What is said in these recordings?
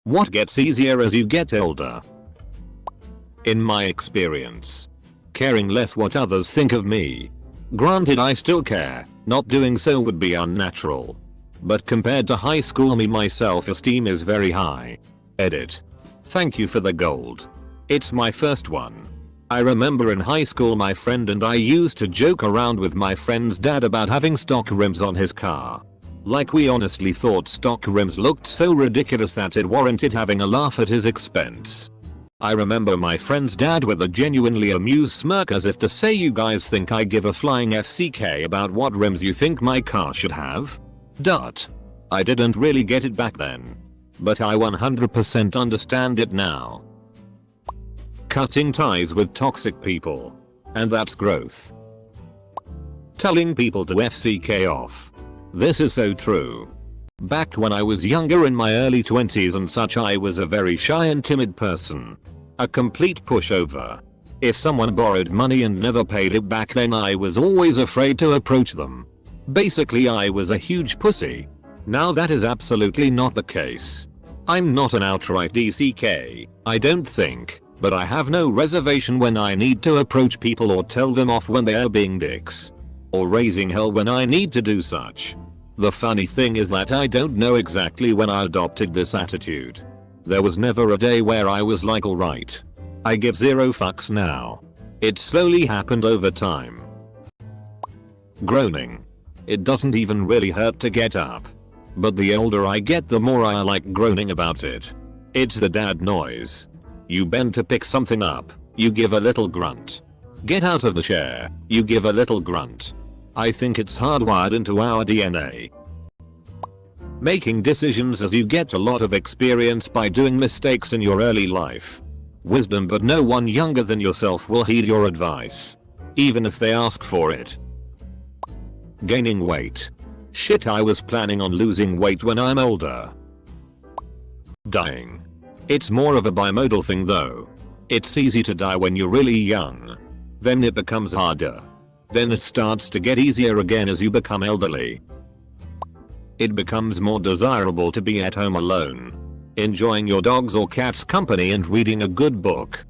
What gets easier as you get older? In my experience, caring less what others think of me. Granted, I still care, not doing so would be unnatural. But compared to high school me, my self-esteem is very high. Edit. Thank you for the gold. It's my first one. I remember in high school my friend and I used to joke around with my friend's dad about having stock rims on his car. Like we honestly thought stock rims looked so ridiculous that it warranted having a laugh at his expense. I remember my friend's dad with a genuinely amused smirk as if to say, you guys think I give a flying FCK about what rims you think my car should have? I didn't really get it back then. But I 100% understand it now. Cutting ties with toxic people. And that's growth. Telling people to FCK off. This is so true. Back when I was younger in my early 20s and such, I was a very shy and timid person. A complete pushover. If someone borrowed money and never paid it back, then I was always afraid to approach them. Basically, I was a huge pussy. Now that is absolutely not the case. I'm not an outright DCK, I don't think, but I have no reservation when I need to approach people or tell them off when they are being dicks. Or raising hell when I need to do such. The funny thing is that I don't know exactly when I adopted this attitude. There was never a day where I was like, alright, I give zero fucks now. It slowly happened over time. Groaning. It doesn't even really hurt to get up. But the older I get, the more I like groaning about it. It's the dad noise. You bend to pick something up, you give a little grunt. Get out of the chair, you give a little grunt. I think it's hardwired into our DNA. Making decisions as you get a lot of experience by doing mistakes in your early life. Wisdom, but no one younger than yourself will heed your advice. Even if they ask for it. Gaining weight. Shit, I was planning on losing weight when I'm older. Dying. It's more of a bimodal thing though. It's easy to die when you're really young. Then it becomes harder. Then it starts to get easier again as you become elderly. It becomes more desirable to be at home alone, enjoying your dog's or cat's company and reading a good book.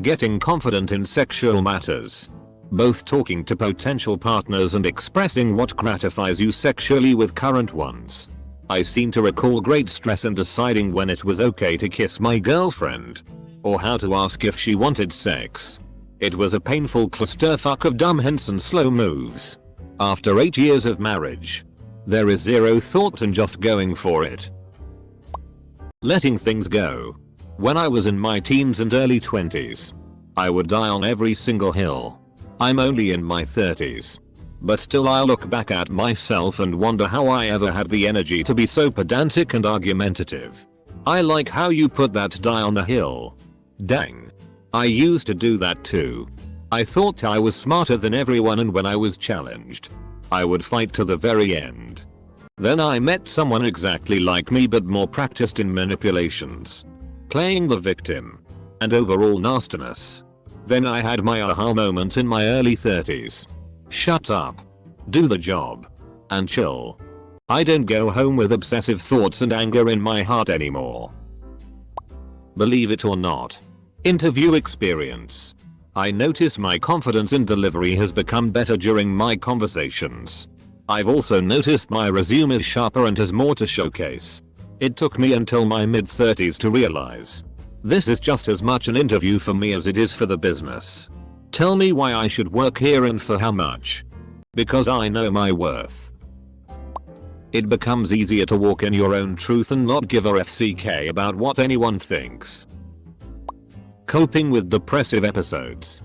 Getting confident in sexual matters. Both talking to potential partners and expressing what gratifies you sexually with current ones. I seem to recall great stress in deciding when it was okay to kiss my girlfriend. Or how to ask if she wanted sex. It was a painful clusterfuck of dumb hints and slow moves. After 8 years of marriage, there is zero thought and just going for it. Letting things go. When I was in my teens and early 20s, I would die on every single hill. I'm only in my 30s. But still I look back at myself and wonder how I ever had the energy to be so pedantic and argumentative. I like how you put that, die on the hill. Dang. I used to do that too. I thought I was smarter than everyone, and when I was challenged, I would fight to the very end. Then I met someone exactly like me but more practiced in manipulations, playing the victim, and overall nastiness. Then I had my aha moment in my early 30s. Shut up. Do the job. And chill. I don't go home with obsessive thoughts and anger in my heart anymore. Believe it or not. Interview experience. I notice my confidence in delivery has become better during my conversations. I've also noticed my resume is sharper and has more to showcase. It took me until my mid-30s to realize. This is just as much an interview for me as it is for the business. Tell me why I should work here and for how much. Because I know my worth. It becomes easier to walk in your own truth and not give a FCK about what anyone thinks. Coping with depressive episodes.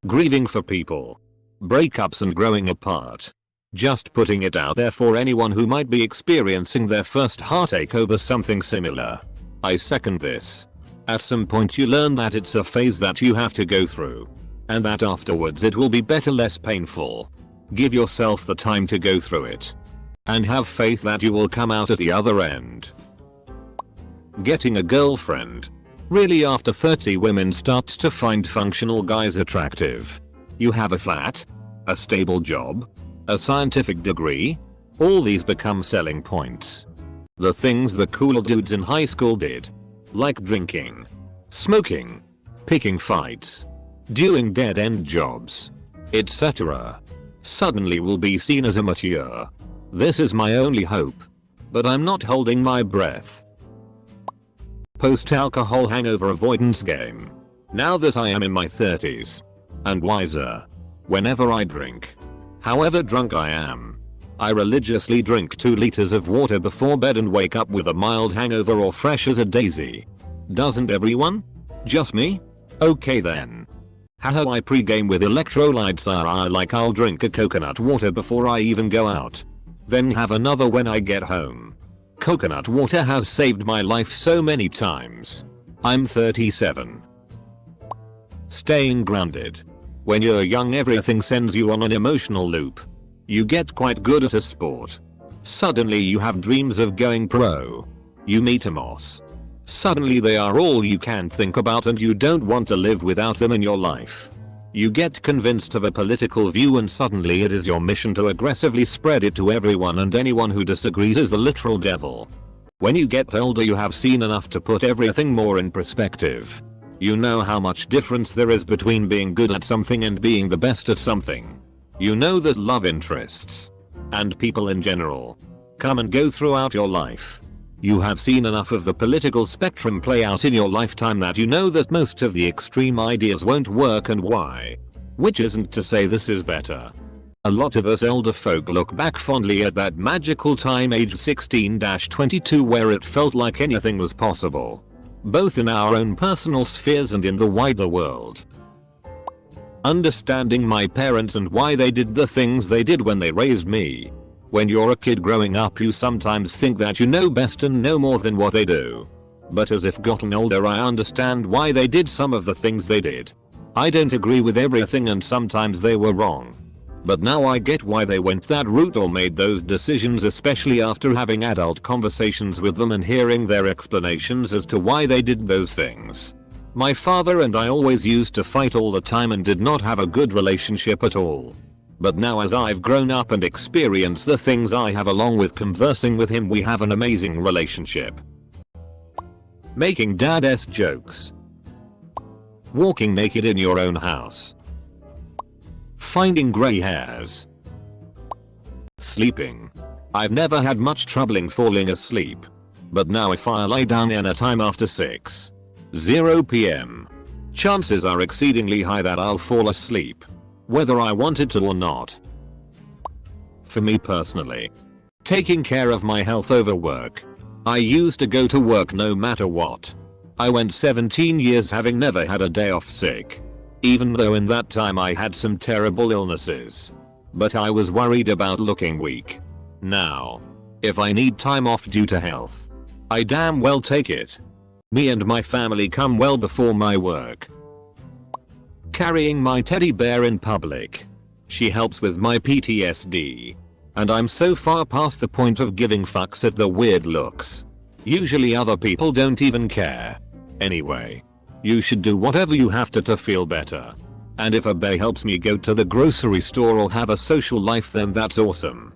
Grieving for people. Breakups and growing apart. Just putting it out there for anyone who might be experiencing their first heartache over something similar. I second this. At some point you learn that it's a phase that you have to go through. And that afterwards it will be better, less painful. Give yourself the time to go through it. And have faith that you will come out at the other end. Getting a girlfriend. Really, after 30 women start to find functional guys attractive. You have a flat, a stable job, a scientific degree. All these become selling points. The things the cool dudes in high school did. Like drinking, smoking, picking fights, doing dead-end jobs, etc. Suddenly will be seen as immature. This is my only hope. But I'm not holding my breath. Post-alcohol hangover avoidance game. Now that I am in my 30s and wiser, whenever I drink, however drunk I am, I religiously drink 2 liters of water before bed and wake up with a mild hangover or fresh as a daisy. Doesn't everyone? Just me? Okay then. Haha, I pre-game with electrolytes. I'll drink a coconut water before I even go out. Then have another when I get home. Coconut water has saved my life so many times. I'm 37. Staying grounded. When you're young, everything sends you on an emotional loop. You get quite good at a sport. Suddenly you have dreams of going pro. You meet a moss. Suddenly they are all you can think about and you don't want to live without them in your life. You get convinced of a political view and suddenly it is your mission to aggressively spread it to everyone, and anyone who disagrees is the literal devil. When you get older, you have seen enough to put everything more in perspective. You know how much difference there is between being good at something and being the best at something. You know that love interests, and people in general, come and go throughout your life. You have seen enough of the political spectrum play out in your lifetime that you know that most of the extreme ideas won't work and why. Which isn't to say this is better. A lot of us elder folk look back fondly at that magical time, age 16-22, where it felt like anything was possible. Both in our own personal spheres and in the wider world. Understanding my parents and why they did the things they did when they raised me. When you're a kid growing up, you sometimes think that you know best and know more than what they do. But as I've gotten older, I understand why they did some of the things they did. I don't agree with everything and sometimes they were wrong. But now I get why they went that route or made those decisions, especially after having adult conversations with them and hearing their explanations as to why they did those things. My father and I always used to fight all the time and did not have a good relationship at all. But now as I've grown up and experienced the things I have along with conversing with him, we have an amazing relationship. Making dad-esque jokes. Walking naked in your own house. Finding grey hairs. Sleeping. I've never had much trouble in falling asleep. But now if I lie down in a time after 6:00 p.m. chances are exceedingly high that I'll fall asleep. Whether I wanted to or not. For me personally, taking care of my health over work. I used to go to work no matter what. I went 17 years having never had a day off sick. Even though in that time I had some terrible illnesses. But I was worried about looking weak. Now, if I need time off due to health, I damn well take it. Me and my family come well before my work. Carrying my teddy bear in public. She helps with my PTSD. And I'm so far past the point of giving fucks at the weird looks. Usually other people don't even care. Anyway, you should do whatever you have to feel better. And if a bear helps me go to the grocery store or have a social life, then that's awesome.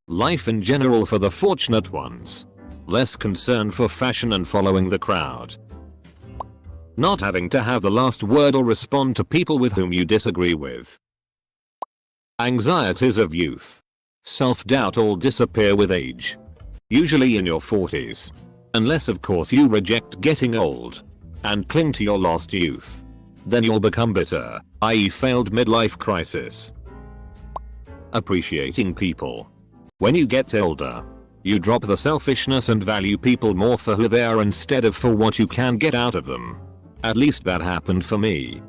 Life in general for the fortunate ones. Less concern for fashion and following the crowd. Not having to have the last word or respond to people with whom you disagree with. Anxieties of youth. Self-doubt all disappear with age. Usually in your 40s. Unless of course you reject getting old and cling to your lost youth. Then you'll become bitter, i.e. failed midlife crisis. Appreciating people. When you get older, you drop the selfishness and value people more for who they are instead of for what you can get out of them. At least that happened for me.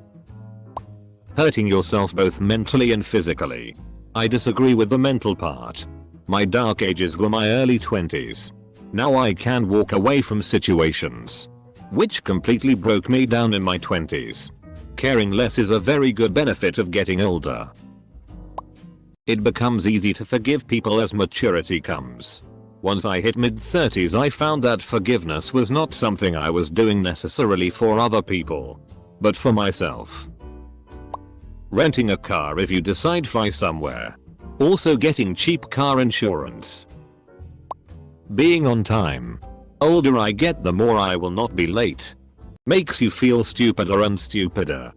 Hurting yourself both mentally and physically. I disagree with the mental part. My dark ages were my early 20s. Now I can walk away from situations which completely broke me down in my 20s. Caring less is a very good benefit of getting older. It becomes easy to forgive people as maturity comes. Once I hit mid-30s, I found that forgiveness was not something I was doing necessarily for other people, but for myself. Renting a car if you decide to fly somewhere. Also getting cheap car insurance. Being on time. Older I get, the more I will not be late. Makes you feel stupider and stupider.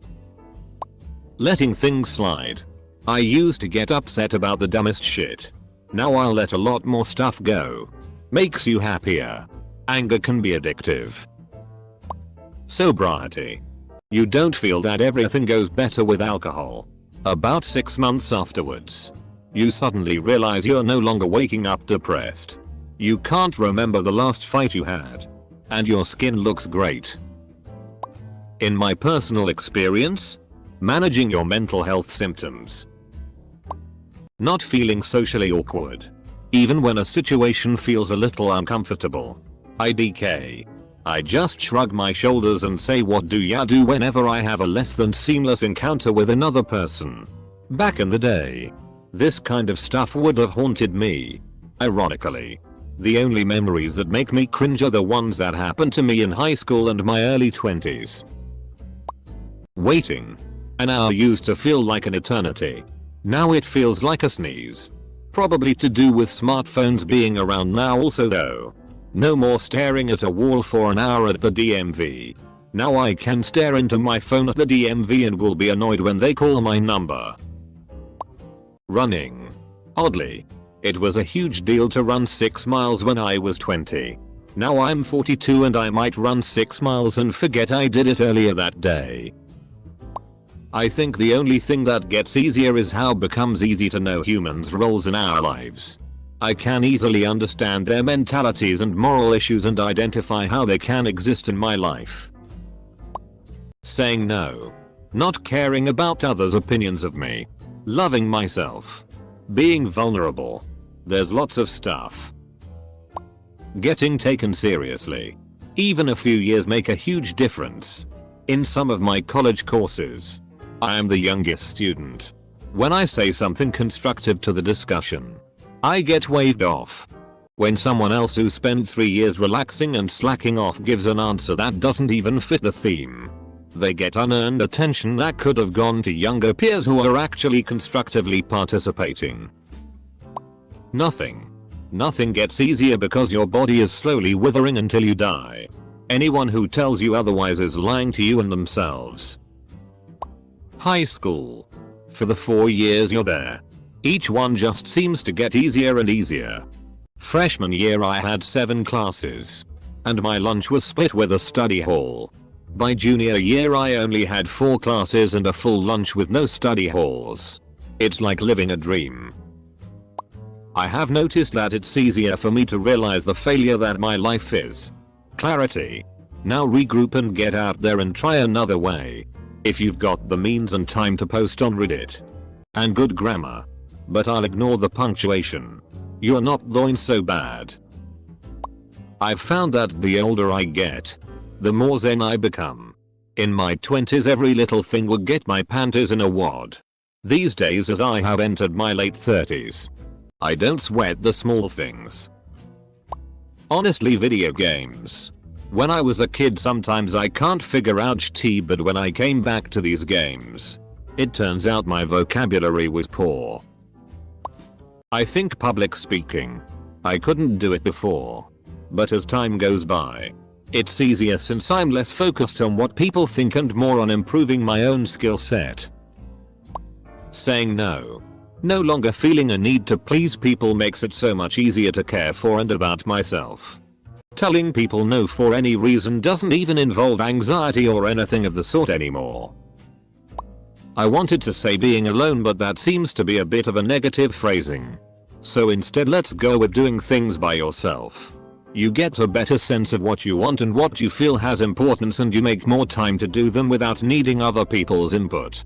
Letting things slide. I used to get upset about the dumbest shit. Now I'll let a lot more stuff go. Makes you happier. Anger can be addictive. Sobriety. You don't feel that everything goes better with alcohol. About 6 months afterwards, you suddenly realize you're no longer waking up depressed. You can't remember the last fight you had. And your skin looks great. In my personal experience, managing your mental health symptoms. Not feeling socially awkward. Even when a situation feels a little uncomfortable. IDK. I just shrug my shoulders and say what do ya do whenever I have a less than seamless encounter with another person. Back in the day, this kind of stuff would have haunted me. Ironically, the only memories that make me cringe are the ones that happened to me in high school and my early 20s. Waiting. An hour used to feel like an eternity. Now it feels like a sneeze. Probably to do with smartphones being around now also though. No more staring at a wall for an hour at the DMV. Now I can stare into my phone at the DMV and will be annoyed when they call my number. Running. Oddly, it was a huge deal to run 6 miles when I was 20. Now I'm 42 and I might run 6 miles and forget I did it earlier that day. I think the only thing that gets easier is how it becomes easy to know humans' roles in our lives. I can easily understand their mentalities and moral issues and identify how they can exist in my life. Saying no. Not caring about others' opinions of me. Loving myself. Being vulnerable. There's lots of stuff. Getting taken seriously. Even a few years make a huge difference. In some of my college courses, I am the youngest student. When I say something constructive to the discussion, I get waved off. When someone else who spent 3 years relaxing and slacking off gives an answer that doesn't even fit the theme, they get unearned attention that could have gone to younger peers who are actually constructively participating. Nothing gets easier because your body is slowly withering until you die. Anyone who tells you otherwise is lying to you and themselves. High school. For the 4 years you're there, each one just seems to get easier and easier. Freshman year I had 7 classes. And my lunch was split with a study hall. By junior year I only had 4 classes and a full lunch with no study halls. It's like living a dream. I have noticed that it's easier for me to realize the failure that my life is. Clarity. Now regroup and get out there and try another way. If you've got the means and time to post on Reddit. And good grammar. But I'll ignore the punctuation. You're not doing so bad. I've found that the older I get, the more zen I become. In my 20s every little thing would get my panties in a wad. These days as I have entered my late 30s, I don't sweat the small things. Honestly, video games. When I was a kid sometimes I can't figure out GT, but when I came back to these games, it turns out my vocabulary was poor. I think public speaking. I couldn't do it before. But as time goes by, it's easier since I'm less focused on what people think and more on improving my own skill set. Saying no. No longer feeling a need to please people makes it so much easier to care for and about myself. Telling people no for any reason doesn't even involve anxiety or anything of the sort anymore. I wanted to say being alone, but that seems to be a bit of a negative phrasing. So instead let's go with doing things by yourself. You get a better sense of what you want and what you feel has importance, and you make more time to do them without needing other people's input.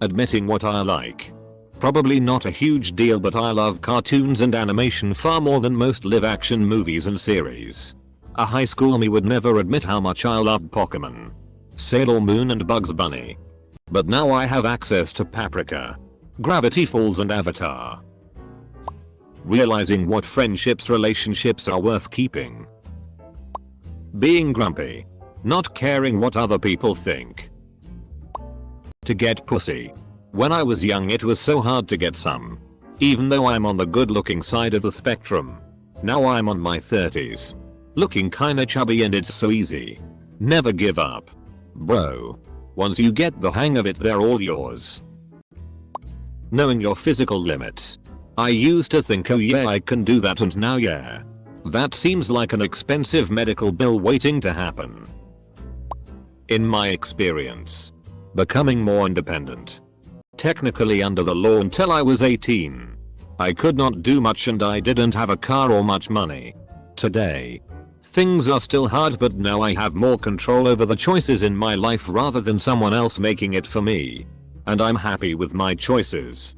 Admitting what I like. Probably not a huge deal, but I love cartoons and animation far more than most live action movies and series. A high school me would never admit how much I loved Pokemon, Sailor Moon and Bugs Bunny. But now I have access to Paprika, Gravity Falls and Avatar. Realizing what relationships are worth keeping. Being grumpy. Not caring what other people think. To get pussy. When I was young it was so hard to get some. Even though I'm on the good looking side of the spectrum. Now I'm on my 30s. Looking kinda chubby and it's so easy. Never give up. Bro. Once you get the hang of it, they're all yours. Knowing your physical limits. I used to think, oh yeah, I can do that, and now yeah. That seems like an expensive medical bill waiting to happen. In my experience. Becoming more independent. Technically under the law until I was 18. I could not do much and I didn't have a car or much money. Today. Things are still hard, but now I have more control over the choices in my life rather than someone else making it for me. And I'm happy with my choices.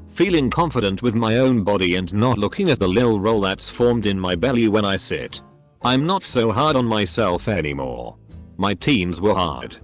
Feeling confident with my own body and not looking at the lil roll that's formed in my belly when I sit. I'm not so hard on myself anymore. My teens were hard.